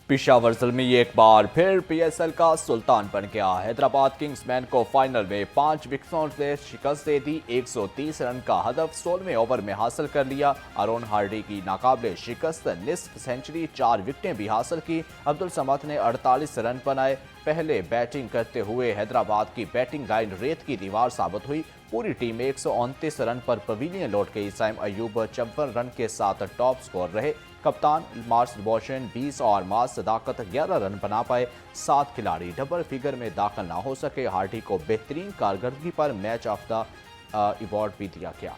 पेशावर ज़ल्मी एक बार फिर पीएसएल का सुल्तान बन गया। हैदराबाद किंग्समैन को फाइनल में 5 विकेटों से शिकस्त दे दी। 130 रन का हदफ 16वें ओवर में हासिल कर लिया। अरुण हार्डी की नाकाबिले शिकस्त निस्फ सेंचुरी, 4 विकेटें भी हासिल की। अब्दुल समद ने 48 रन बनाए। पहले बैटिंग करते हुए हैदराबाद की बैटिंग लाइन रेत की दीवार साबित हुई। पूरी टीम 129 रन पर पवेलियन लौट गई। साइम अयूब 54 रन के साथ टॉप स्कोर रहे। कप्तान मार्स बोशन 20 और मार्स सदाकत 11 रन बना पाए। 7 खिलाड़ी डबल फिगर में दाखिल ना हो सके। हार्डी को बेहतरीन कारकर्दगी पर मैच ऑफ द अवार्ड भी दिया गया।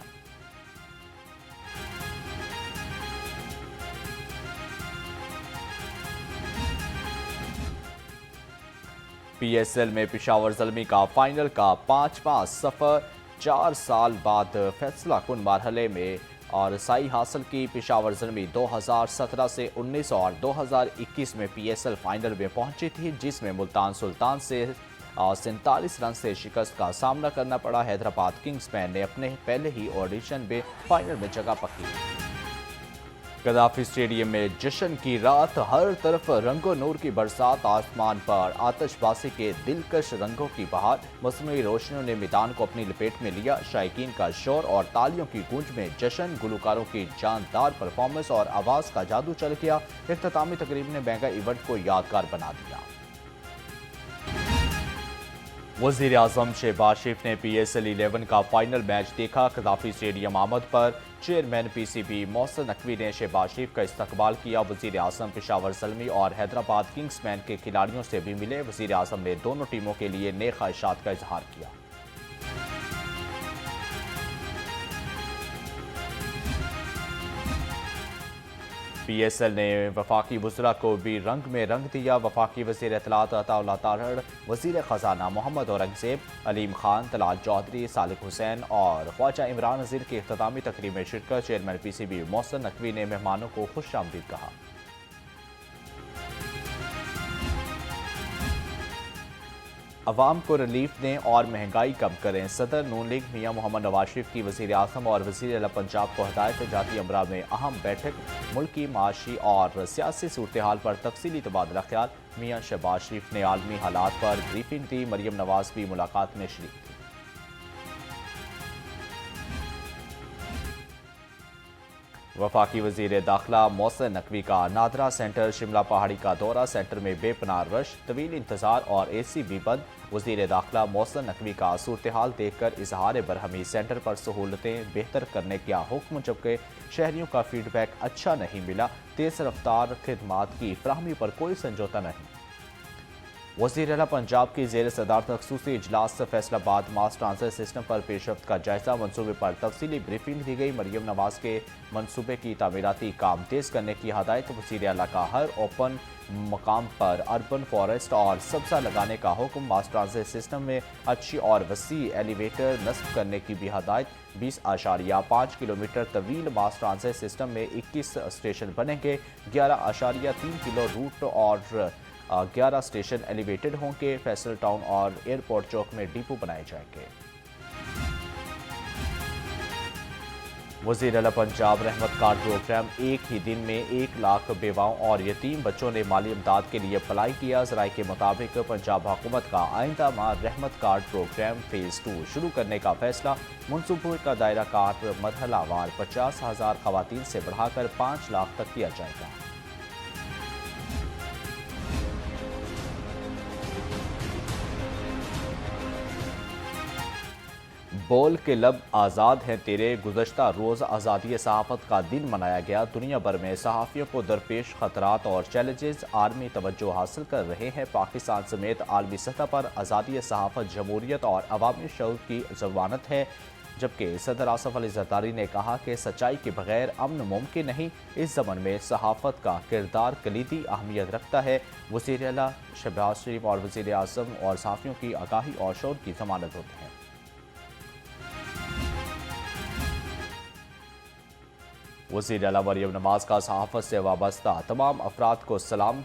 पीएसएल में पेशावर ज़ल्मी का फाइनल का 5वां सफर 4 साल बाद फैसला कुन मरहले में और साई हासिल की। पेशावर ज़ल्मी 2017 से 19 और 2021 में पीएसएल फाइनल में पहुंची थी, जिसमें मुल्तान सुल्तान से 47 रन से शिकस्त का सामना करना पड़ा। हैदराबाद किंग्समैन ने अपने पहले ही ऑडिशन में फाइनल में जगह पकड़ी। गद्दाफी स्टेडियम में जश्न की रात, हर तरफ रंगो नूर की बरसात, आसमान पर आतिशबाजी के दिलकश रंगों की बहार। मौसमी रोशनियों ने मैदान को अपनी लपेट में लिया। शायकीन का शोर और तालियों की गूंज में जश्न, गुलकारों की जानदार परफॉर्मेंस और आवाज़ का जादू चल गया। इख्तितामी तकरीब ने मेगा इवेंट को यादगार बना दिया। वज़ीर आज़म शहबाज शरीफ ने पीएसएल 11 का फाइनल मैच देखा। गद्दाफी स्टेडियम आमद पर चेयरमैन पीसीबी मोहसिन नकवी ने शहबाज शरीफ का इस्तकबाल किया। वज़ीर आज़म पेशावर ज़ल्मी और हैदराबाद किंग्समैन के खिलाड़ियों से भी मिले। वज़ीर आज़म ने दोनों टीमों के लिए नेक ख्वाहिशात का इजहार किया। पीएसएल ने वफाकी वज़रा को भी रंग में रंग दिया। वफाकी वज़ीर इत्तलात अताउल्लाह तारड़, वज़ीर ख़जाना मोहम्मद औरंगज़ेब, अलीम खान, तलाल चौधरी, सालिक हुसैन और ख्वाजा इमरान नज़ीर की इख्तितामी तकरीब में शिरकत। चेयरमैन पीसीबी मोहसिन नकवी ने मेहमानों को खुश आमदीद कहा। अवाम को रिलीफ दें और महंगाई कम करें। सदर नून लीग मियां मोहम्मद नवाज शरीफ की वज़ीर आज़म और वज़ीर आला पंजाब को हदायत। जाती अमरा में अहम बैठक, मुल्क की माशी और सियासी सूरत हाल पर तफसीली तबादला ख्याल। मियां शहबाज शरीफ ने आलमी हालात पर ब्रीफिंग दी। मरियम नवाज भी मुलाकात में शरीक थी। वफाकी वज़ीर दाखिला मोहसिन नकवी का नादरा सेंटर शिमला पहाड़ी का दौरा। सेंटर में बेपनाह रश, तवील इंतजार और एसी भी बंद। वज़ीर दाखिला मोहसिन नकवी का सूरत हाल देखकर इजहार बरहमी। सेंटर पर सहूलतें बेहतर करने का हुक्म, जबकि शहरियों का फीडबैक अच्छा नहीं मिला। तेज़ रफ्तार खिदमात की फराहमी पर कोई समझौता नहीं। वज़ीर आला पंजाब की ज़ेर सदारत ख़ुसूसी इजलास फैसलाबाद मास ट्रांसफर सिस्टम पर पेशरफ्त का जायजा। मनसूबे पर तफसीली ब्रीफिंग दी गई। मरियम नवाज के मनसूबे की तामीराती काम तेज़ करने की हदायत। वज़ीर आला का हर ओपन मकाम पर अर्बन फॉरेस्ट और सब्ज़ा लगाने का हुक्म। मास ट्रांसफर सिस्टम में अच्छी और वसी एलिवेटर नस्ब करने की भी हदायत। 20.5 किलोमीटर तवील मास ट्रांसफर सिस्टम में 21 स्टेशन बनेंगे। 11.3 किलो रूट और 11 स्टेशन एलिवेटेड होंगे। फैसल टाउन और एयरपोर्ट चौक में डिपो बनाए जाएंगे। वज़ीर आला पंजाब रहमत कार्ड प्रोग्राम, एक ही दिन में 1 लाख बेवाओं और यतीम बच्चों ने माली इमदाद के लिए अप्लाई किया। ज़राए के मुताबिक पंजाब हुकूमत का आइंदा माह रहमत कार्ड प्रोग्राम फ़ेज़ 2 शुरू करने का फैसला। मनसूबे का दायरा कार मरहलावार 50,000 ख़वातीन से बढ़ाकर 5 लाख तक किया जाएगा। बोल के लब आज़ाद हैं तेरे। गुज़श्ता रोज़ आज़ादी सहाफ़त का दिन मनाया गया। दुनिया भर में सहाफ़ियों को दरपेश ख़तरात और चैलेंजेस आलमी तवज्जो हासिल कर रहे हैं। पाकिस्तान समेत आलमी सतह पर आज़ादी सहाफ़त जमहूरियत और अवामी शऊर की ज़मानत है। जबकि सदर आसिफ अली ज़रदारी ने कहा कि सच्चाई के बगैर अमन मुमकिन नहीं। इस ज़मन में सहाफ़त का किरदार कलीदी अहमियत रखता है। वज़ीर आला शहबाज शरीफ और वज़ीर आज़म और सहाफ़ियों की आगाही और शऊर की ज़मानत होती है। वज़ीर आला मरियम नवाज का सहाफ़त से वाबस्ता तमाम अफराद को सलाम।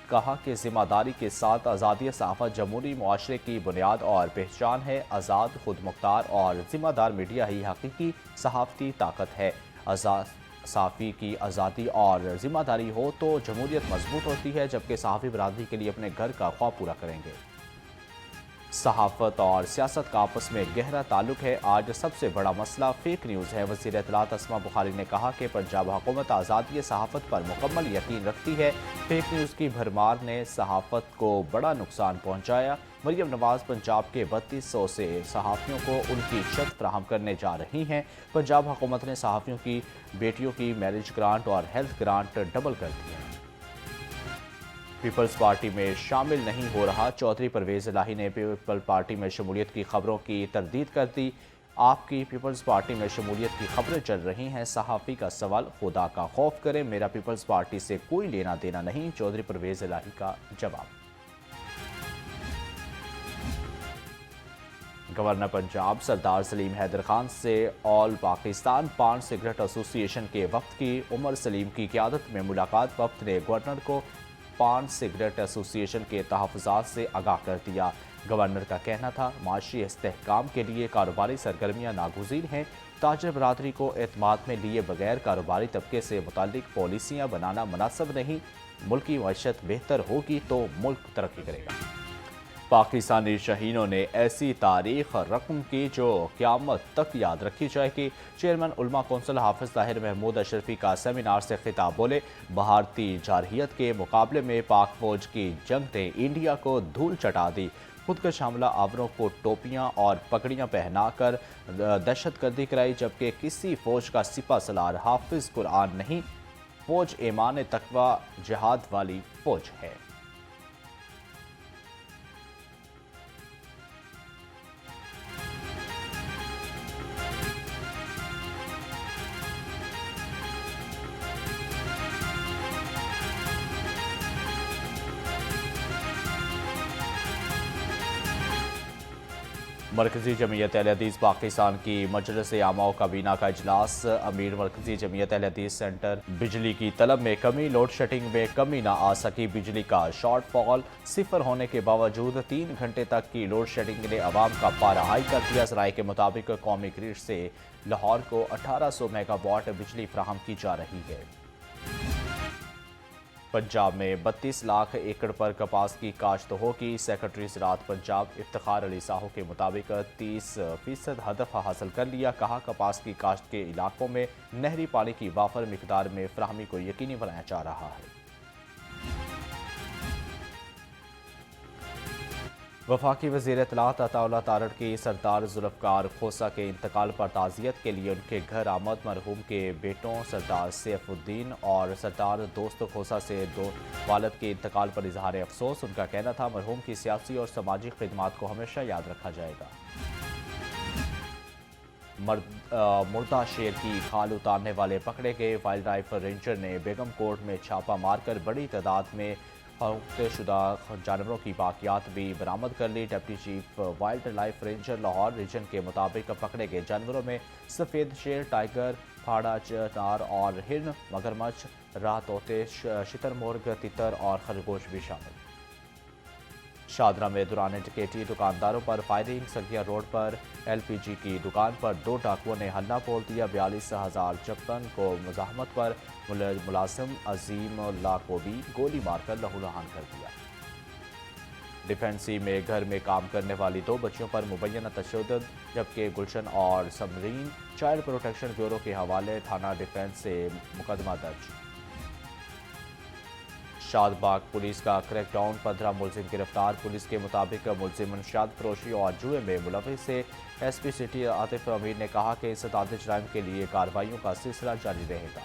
कहा कि ज़िम्मेदारी के साथ आज़ादी सहाफ़त जमहूरी मुआशरे की बुनियाद और पहचान है। आज़ाद, खुद मुख्तार और ज़िम्मेदार मीडिया ही हकीकी सहाफ़ती ताकत है। صحافی کی آزادی اور ذمہ داری ہو تو جمہوریت مضبوط ہوتی ہے، جبکہ صحافی برادری کے لیے اپنے گھر کا خواب پورا کریں گے۔ صحافت اور سیاست کا آپس میں گہرا تعلق ہے۔ آج سب سے بڑا مسئلہ فیک نیوز ہے۔ وزیر اطلاعات اسما بخاری نے کہا کہ پنجاب حکومت آزادی صحافت پر مکمل یقین رکھتی ہے۔ فیک نیوز کی بھرمار نے صحافت کو بڑا نقصان پہنچایا۔ مریم نواز پنجاب کے 3200 سے صحافیوں کو ان کی چھت فراہم کرنے جا رہی ہیں۔ پنجاب حکومت نے صحافیوں کی بیٹیوں کی میرج گرانٹ اور ہیلتھ گرانٹ ڈبل کر دی ہے۔ پیپلز پارٹی میں شامل نہیں ہو رہا، چودھری پرویز الہی نے پیپلز پارٹی میں شمولیت کی خبروں کی تردید کر دی۔ آپ کی پیپلز پارٹی میں شمولیت کی خبریں چل رہی ہیں، صحافی کا سوال خدا کا خوف کریں، میرا پیپلز پارٹی سے کوئی لینا دینا نہیں، چودھری پرویز الہی کا جواب۔ گورنر پنجاب سردار سلیم حیدر خان سے آل پاکستان پان سگریٹ ایسوسی ایشن کے وفد کی عمر سلیم کی قیادت میں ملاقات۔ وفد نے گورنر کو پان سگریٹ ایسوسی ایشن کے تحفظات سے آگاہ کر دیا۔ گورنر کا کہنا تھا معاشی استحکام کے لیے کاروباری سرگرمیاں ناگزیر ہیں، تاجر برادری کو اعتماد میں لیے بغیر کاروباری طبقے سے متعلق پالیسیاں بنانا مناسب نہیں، ملکی معیشت بہتر ہوگی تو ملک ترقی کرے گا۔ پاکستانی شہینوں نے ایسی تاریخ رقم کی جو قیامت تک یاد رکھی جائے گی۔ چیئرمین علماء کونسل حافظ طاہر محمود اشرفی کا سیمینار سے خطاب، بولے بھارتی جارحیت کے مقابلے میں پاک فوج کی جنگ نے انڈیا کو دھول چٹا دی۔ خودکش حملہ آوروں کو ٹوپیاں اور پگڑیاں پہنا کر دہشت گردی کرائی، جبکہ کسی فوج کا سپہ سالار حافظ قرآن نہیں، فوج ایمان تقوی جہاد والی فوج ہے۔ مرکزی جمعیت اہل حدیث پاکستان کی مجلس عامہ و کابینہ کا اجلاس، امیر مرکزی جمعیت اہل حدیث سینٹر بجلی کی طلب میں کمی، لوڈ شیڈنگ میں کمی نہ آ سکی، بجلی کا شارٹ فال صفر ہونے کے باوجود 3 گھنٹے تک کی لوڈ شیڈنگ نے عوام کا پارا ہائی کر دیا۔ ذرائع کے مطابق قومی گرڈ سے لاہور کو 1800 میگا واٹ بجلی فراہم کی جا رہی ہے۔ پنجاب میں 32 لاکھ ایکڑ پر کپاس کی کاشت ہوگی، سیکرٹری زراعت پنجاب افتخار علی ساہو کے مطابق 30% ہدف حاصل کر لیا، کہا کپاس کی کاشت کے علاقوں میں نہری پانی کی وافر مقدار میں فراہمی کو یقینی بنایا جا رہا ہے۔ وفاقی وزیر اطلاعات عطا اللہ تارڑ کی سردار ذوالفقار کھوسہ کے انتقال پر تعزیت کے لیے ان کے گھر آمد، مرحوم کے بیٹوں سردار سیف الدین اور سردار دوست کھوسہ سے والد کے انتقال پر اظہار افسوس۔ ان کا کہنا تھا مرحوم کی سیاسی اور سماجی خدمات کو ہمیشہ یاد رکھا جائے گا۔ مردہ شیر کی کھال اتارنے والے پکڑے گئے، وائلڈ لائف رینجر نے بیگم کوٹ میں چھاپہ مار کر بڑی تعداد میں فروخت شدہ جانوروں کی باقیات بھی برآمد کر لی۔ Deputy chief wild life ranger Lahore region کے مطابق پکڑے گئے جانوروں میں سفید شیر، ٹائیگر، پھاڑا چنار اور ہرن، مگرمچھ، راہ طوطے، شتر مرغ، تتر اور خرگوش بھی شامل۔ شادرہ میں دوران ڈکیتی دکانداروں پر فائرنگ، سنگیا روڈ پر ایل پی جی کی دکان پر 2 ڈاکوؤں نے حلہ بول دیا، 42,056 کو مزاحمت پر ملازم عظیم اللہ کو بھی گولی مار کر لہولہان کر دیا۔ ڈیفنسی میں گھر میں کام کرنے والی 2 بچیوں پر مبینہ تشدد، جبکہ گلشن اور سمرین چائلڈ پروٹیکشن بیورو کے حوالے تھانہ ڈیفنس سے مقدمہ درج۔ شاد باغ پولیس کا کریک ڈاؤن، 15 ملزم گرفتار، پولیس کے مطابق ملزم منشیات فروشی اور جوئے میں ملوث سے۔ ایس پی سٹی عاطف امیر نے کہا کہ انسداد جرائم کے لیے کارروائیوں کا سلسلہ جاری رہے گا۔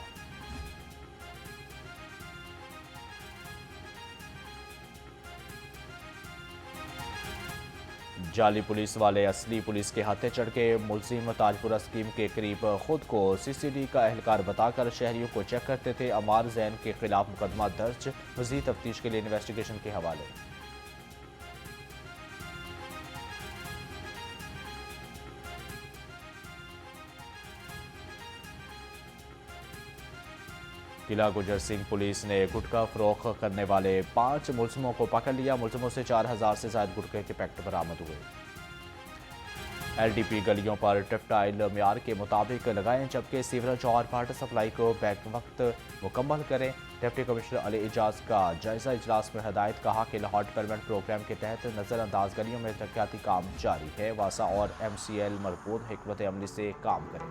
جعلی پولیس والے اصلی پولیس کے ہاتھے چڑھ گئے، ملزم تاجپورہ اسکیم کے قریب خود کو سی سی ڈی کا اہلکار بتا کر شہریوں کو چیک کرتے تھے، عمار زین کے خلاف مقدمہ درج، مزید تفتیش کے لیے انویسٹیگیشن کے حوالے۔ قلعہ گجر سنگھ پولیس نے گٹکا فروخت کرنے والے 5 ملزموں کو پکڑ لیا، ملزموں سے 4,000 سے زائد گٹکے کے پیکٹ برآمد ہوئے۔ LDP गलियों पर टेप्टाइल म्यार के मुताबिक लगाएं, जबकि सीवरेज और वाटर सप्लाई को बैक वक्त मुकम्मल करें। डिप्टी कमिश्नर अली एजाज का जायजा इजलास में हदायत, कहा कि लाहौर डेवलपमेंट प्रोग्राम के तहत नज़रअंदाज गलियों में तरक्याती काम जारी है। वासा और MCL मरबूत हिकमत अमली से काम करें।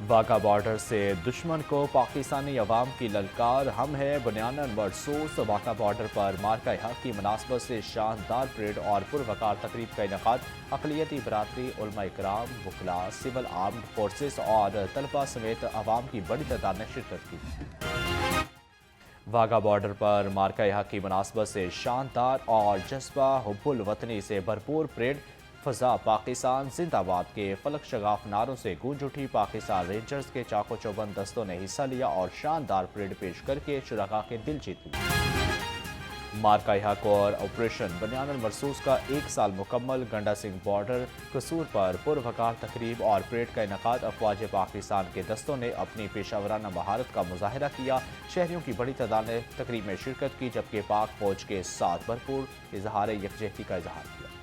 वाघा बॉर्डर से दुश्मन को पाकिस्तानी अवाम की ललकार, हम है बुनियानन मरसूस। वाघा बॉर्डर पर मार्का हक की मुनासबत से शानदार परेड और पुरवकार तकरीब का इनेकाद। अक़लियती बरादरी, उलमा इकराम, वकला, सिविल आर्म्ड फोर्सेस और तलबा समेत अवाम की बड़ी तादाद ने शिरकत की। वाघा बॉर्डर पर मार्का हक की मुनासबत से शानदार और जज्बा हुब्बुल वतनी से भरपूर परेड। फजा पाकिस्तान जिंदाबाद के फलक शगाफ नारों से गूंज उठी। पाकिस्तान रेंजर्स के चाको चौबंद दस्तों ने हिस्सा लिया और शानदार परेड पेश करके शुरका के दिल जीत लिए। मार्का हक और ऑपरेशन बुनियानन मरसूस का 1 साल मुकम्मल। गंडा सिंह बॉर्डर कसूर पर पुरवकार तकरीब और परेड का इनेकाद। अफवाज पाकिस्तान के दस्तों ने अपनी पेशावराना महारत का मुजाहरा किया। शहरियों की बड़ी तादाद ने तकरीब में शिरकत की, जबकि पाक फौज के साथ भरपूर इजहार यकजहती का इजहार किया।